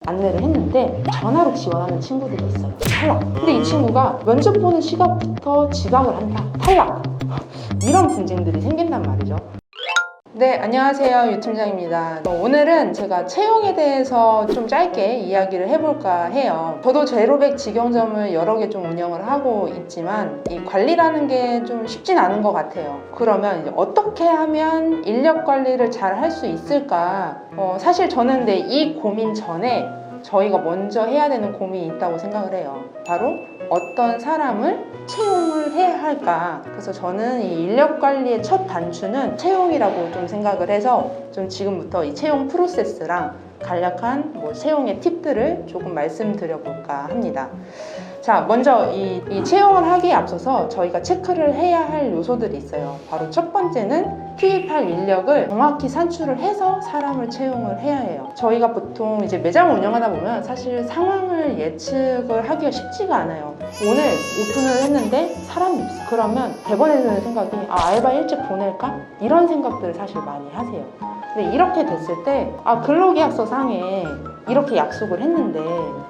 안내를 했는데 전화로 지원하는 친구들이 있어요. 탈락. 근데 이 친구가 면접 보는 시각부터 지각을 한다. 탈락. 이런 분쟁들이 생긴단 말이죠. 네, 안녕하세요. 유 팀장입니다. 오늘은 제가 채용에 대해서 좀 짧게 이야기를 해볼까 해요. 저도 제로백 직영점을 여러 개 좀 운영을 하고 있지만 이 관리라는 게 좀 쉽진 않은 것 같아요. 그러면 이제 어떻게 하면 인력 관리를 잘 할 수 있을까? 사실 저는 근데 이 고민 전에 저희가 먼저 해야 되는 고민이 있다고 생각을 해요. 바로 어떤 사람을 채용을 해야 할까? 그래서 저는 이 인력 관리의 첫 단추는 채용이라고 좀 생각을 해서 좀 지금부터 이 채용 프로세스랑 간략한 채용의 팁들을 조금 말씀드려 볼까 합니다. 자, 먼저 이 채용을 하기에 앞서서 저희가 체크를 해야 할 요소들이 있어요. 바로 첫 번째는 투입할 인력을 정확히 산출을 해서 사람을 채용을 해야 해요. 저희가 보통 이제 매장을 운영하다 보면 사실 상황을 예측을 하기가 쉽지가 않아요. 오늘 오픈을 했는데 사람이 없어. 그러면 대번에 드는 생각이 알바 일찍 보낼까? 이런 생각들을 사실 많이 하세요. 근데 이렇게 됐을 때 근로계약서 상에 이렇게 약속을 했는데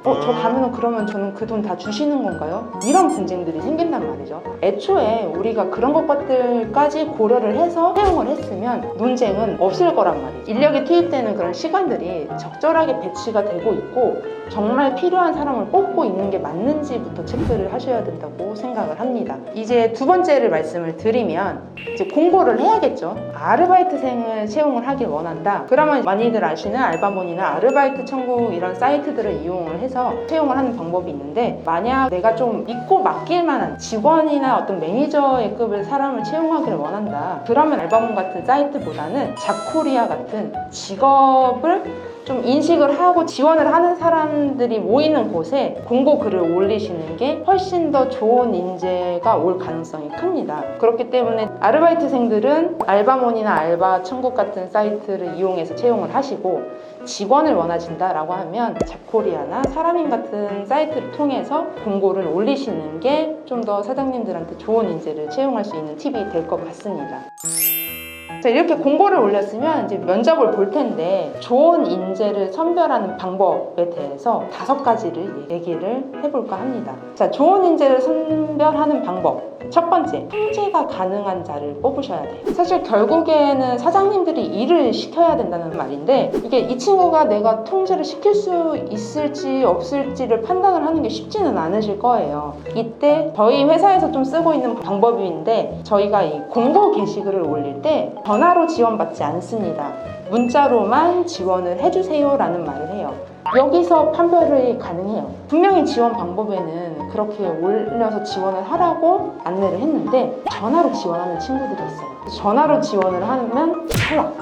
저 가면은 그러면 저는 그 돈 다 주시는 건가요? 이런 분쟁들이 생긴단 말이죠. 애초에 우리가 그런 것들까지 고려를 해서 채용을 했으면 논쟁은 없을 거란 말이죠. 인력이 투입되는 그런 시간들이 적절하게 배치가 되고 있고 정말 필요한 사람을 뽑고 있는 게 맞는지부터 체크를 하셔야 된다고 생각을 합니다. 이제 두 번째를 말씀을 드리면 이제 공고를 해야겠죠. 아르바이트생을 채용을 하길 원한다. 그러면 많이들 아시는 알바몬이나 아르바이트 천국 이런 사이트들을 이용을 해서 채용을 하는 방법이 있는데, 만약 내가 좀 믿고 맡길 만한 직원이나 어떤 매니저의 급의 사람을 채용하기를 원한다. 그러면 알바몬 같은 사이트보다는 잡코리아 같은 직업을 좀 인식을 하고 지원을 하는 사람들이 모이는 곳에 공고 글을 올리시는 게 훨씬 더 좋은 인재가 올 가능성이 큽니다. 그렇기 때문에 아르바이트생들은 알바몬이나 알바 천국 같은 사이트를 이용해서 채용을 하시고, 직원을 원하신다라고 하면 잡코리아나 사람인 같은 사이트를 통해서 공고를 올리시는 게 좀 더 사장님들한테 좋은 인재를 채용할 수 있는 팁이 될 것 같습니다. 자, 이렇게 공고를 올렸으면 이제 면접을 볼 텐데 좋은 인재를 선별하는 방법에 대해서 5가지를 얘기를 해볼까 합니다. 자, 좋은 인재를 선별하는 방법. 첫 번째, 통제가 가능한 자를 뽑으셔야 돼요. 사실 결국에는 사장님들이 일을 시켜야 된다는 말인데, 이게 이 친구가 내가 통제를 시킬 수 있을지 없을지를 판단을 하는 게 쉽지는 않으실 거예요. 이때 저희 회사에서 좀 쓰고 있는 방법인데, 저희가 이 공고 게시글을 올릴 때 전화로 지원받지 않습니다. 문자로만 지원을 해주세요 라는 말을 해요. 여기서 판별이 가능해요. 분명히 지원 방법에는 그렇게 올려서 지원을 하라고 안내를 했는데 전화로 지원하는 친구들이 있어요. 전화로 지원을 하면 탈락.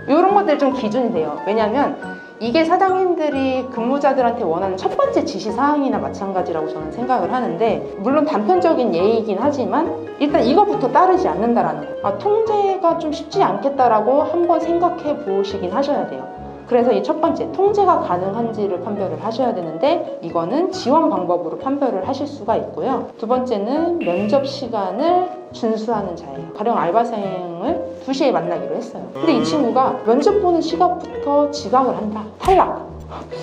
이런 것들이 좀 기준이 돼요. 왜냐면 이게 사장님들이 근무자들한테 원하는 첫 번째 지시사항이나 마찬가지라고 저는 생각을 하는데, 물론 단편적인 예의이긴 하지만 일단 이거부터 따르지 않는다라는 거. 통제가 좀 쉽지 않겠다라고 한번 생각해 보시긴 하셔야 돼요. 그래서 이 첫 번째, 통제가 가능한지를 판별을 하셔야 되는데, 이거는 지원 방법으로 판별을 하실 수가 있고요. 두 번째는 면접 시간을 준수하는 자예요. 가령 알바생을 2시에 만나기로 했어요. 근데 이 친구가 면접 보는 시각부터 지각을 한다. 탈락.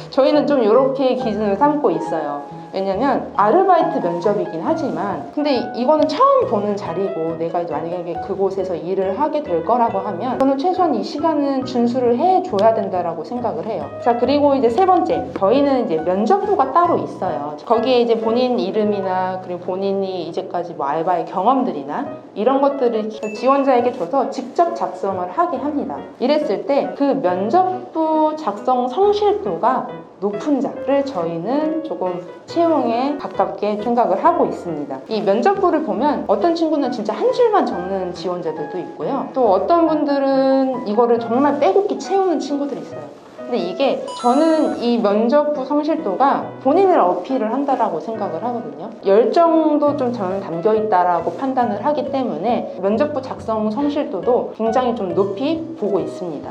저희는 좀 이렇게 기준을 삼고 있어요. 왜냐면 아르바이트 면접이긴 하지만, 근데 이거는 처음 보는 자리고 내가 만약에 그곳에서 일을 하게 될 거라고 하면 저는 최소한 이 시간은 준수를 해줘야 된다라고 생각을 해요. 자, 그리고 이제 세 번째, 저희는 이제 면접부가 따로 있어요. 거기에 이제 본인 이름이나 그리고 본인이 이제까지 알바의 경험들이나 이런 것들을 지원자에게 줘서 직접 작성을 하게 합니다. 이랬을 때 그 면접부 작성 성실도가 높은 자를 저희는 조금 채용에 가깝게 생각을 하고 있습니다. 이 면접부를 보면 어떤 친구는 진짜 한 줄만 적는 지원자들도 있고요. 또 어떤 분들은 이거를 정말 빼곡히 채우는 친구들이 있어요. 근데 이게 저는 이 면접부 성실도가 본인을 어필을 한다라고 생각을 하거든요. 열정도 좀 저는 담겨 있다라고 판단을 하기 때문에 면접부 작성 성실도도 굉장히 좀 높이 보고 있습니다.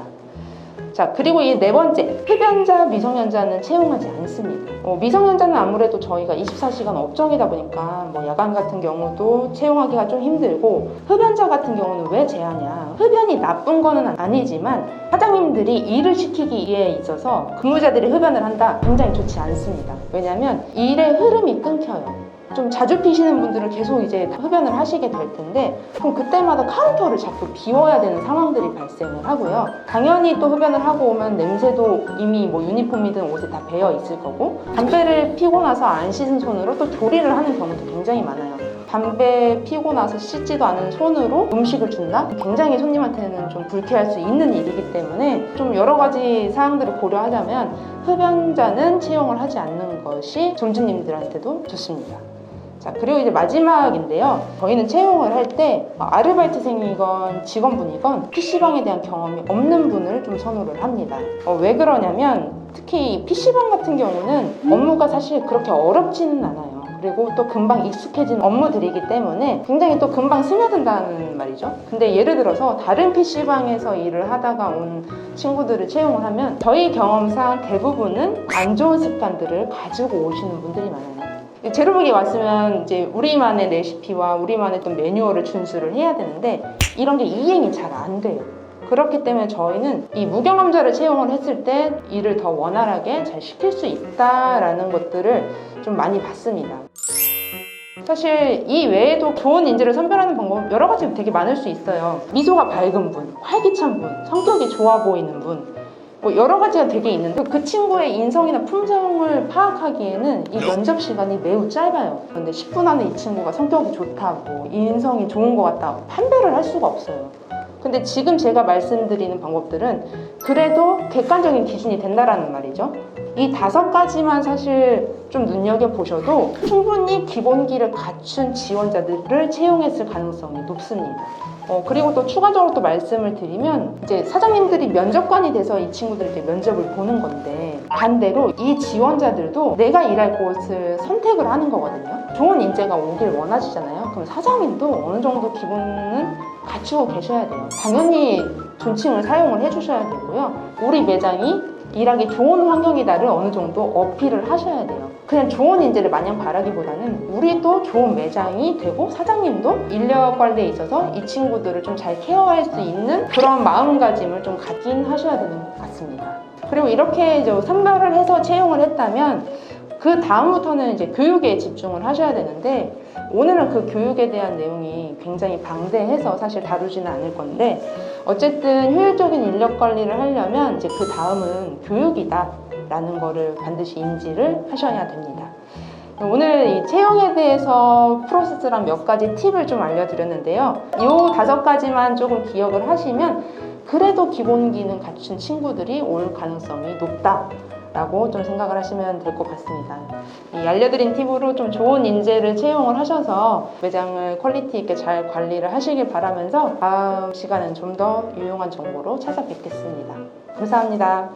자, 그리고 이 네 번째, 흡연자, 미성년자는 채용하지 않습니다. 미성년자는 아무래도 저희가 24시간 업종이다 보니까 뭐 야간 같은 경우도 채용하기가 좀 힘들고, 흡연자 같은 경우는 왜 제하냐, 흡연이 나쁜 거는 아니지만 사장님들이 일을 시키기에 있어서 근무자들이 흡연을 한다, 굉장히 좋지 않습니다. 왜냐하면 일의 흐름이 끊겨요. 좀 자주 피시는 분들은 계속 이제 흡연을 하시게 될 텐데, 그럼 그때마다 카운터를 자꾸 비워야 되는 상황들이 발생을 하고요. 당연히 또 흡연을 하고 오면 냄새도 이미 뭐 유니폼이든 옷에 다 배어 있을 거고, 담배를 피고 나서 안 씻은 손으로 또 조리를 하는 경우도 굉장히 많아요. 담배 피고 나서 씻지도 않은 손으로 음식을 준다? 굉장히 손님한테는 좀 불쾌할 수 있는 일이기 때문에 좀 여러 가지 사항들을 고려하자면 흡연자는 채용을 하지 않는 것이 점주님들한테도 좋습니다. 자, 그리고 이제 마지막인데요. 저희는 채용을 할 때 아르바이트생이건 직원분이건 PC방에 대한 경험이 없는 분을 좀 선호를 합니다. 왜 그러냐면 특히 PC방 같은 경우는 업무가 사실 그렇게 어렵지는 않아요. 그리고 또 금방 익숙해진 업무들이기 때문에 굉장히 또 금방 스며든다는 말이죠. 근데 예를 들어서 다른 PC방에서 일을 하다가 온 친구들을 채용을 하면 저희 경험상 대부분은 안 좋은 습관들을 가지고 오시는 분들이 많아요. 제로백에 왔으면 이제 우리만의 레시피와 우리만의 또 매뉴얼을 준수를 해야 되는데 이런 게 이행이 잘 안 돼요. 그렇기 때문에 저희는 이 무경험자를 채용을 했을 때 일을 더 원활하게 잘 시킬 수 있다라는 것들을 좀 많이 봤습니다. 사실 이 외에도 좋은 인재를 선별하는 방법은 여러 가지 되게 많을 수 있어요. 미소가 밝은 분, 활기찬 분, 성격이 좋아 보이는 분, 뭐 여러 가지가 되게 있는데 그 친구의 인성이나 품성을 파악하기에는 이 면접 시간이 매우 짧아요. 근데 10분 안에 이 친구가 성격이 좋다고, 인성이 좋은 것 같다, 판별을 할 수가 없어요. 근데 지금 제가 말씀드리는 방법들은 그래도 객관적인 기준이 된다라는 말이죠. 이 5가지만 사실 좀 눈여겨보셔도 충분히 기본기를 갖춘 지원자들을 채용했을 가능성이 높습니다. 그리고 또 추가적으로 또 말씀을 드리면 이제 사장님들이 면접관이 돼서 이 친구들에게 면접을 보는 건데, 반대로 이 지원자들도 내가 일할 곳을 선택을 하는 거거든요. 좋은 인재가 오길 원하시잖아요. 그럼 사장님도 어느 정도 기본은 갖추고 계셔야 돼요. 당연히 존칭을 사용을 해주셔야 되고요. 우리 매장이 일하기 좋은 환경이다를 어느 정도 어필을 하셔야 돼요. 그냥 좋은 인재를 마냥 바라기보다는 우리도 좋은 매장이 되고 사장님도 인력 관리에 있어서 이 친구들을 좀 잘 케어할 수 있는 그런 마음가짐을 좀 갖긴 하셔야 되는 것 같습니다. 그리고 이렇게 이제 선별을 해서 채용을 했다면 그 다음부터는 이제 교육에 집중을 하셔야 되는데, 오늘은 그 교육에 대한 내용이 굉장히 방대해서 사실 다루지는 않을 건데, 어쨌든 효율적인 인력 관리를 하려면 이제 그 다음은 교육이다 라는 거를 반드시 인지를 하셔야 됩니다. 오늘 이 채용에 대해서 프로세스랑 몇 가지 팁을 좀 알려드렸는데요. 이 5가지만 조금 기억을 하시면 그래도 기본기는 갖춘 친구들이 올 가능성이 높다 라고 좀 생각을 하시면 될 것 같습니다. 이 알려드린 팁으로 좀 좋은 인재를 채용을 하셔서 매장을 퀄리티 있게 잘 관리를 하시길 바라면서 다음 시간은 좀 더 유용한 정보로 찾아뵙겠습니다. 감사합니다.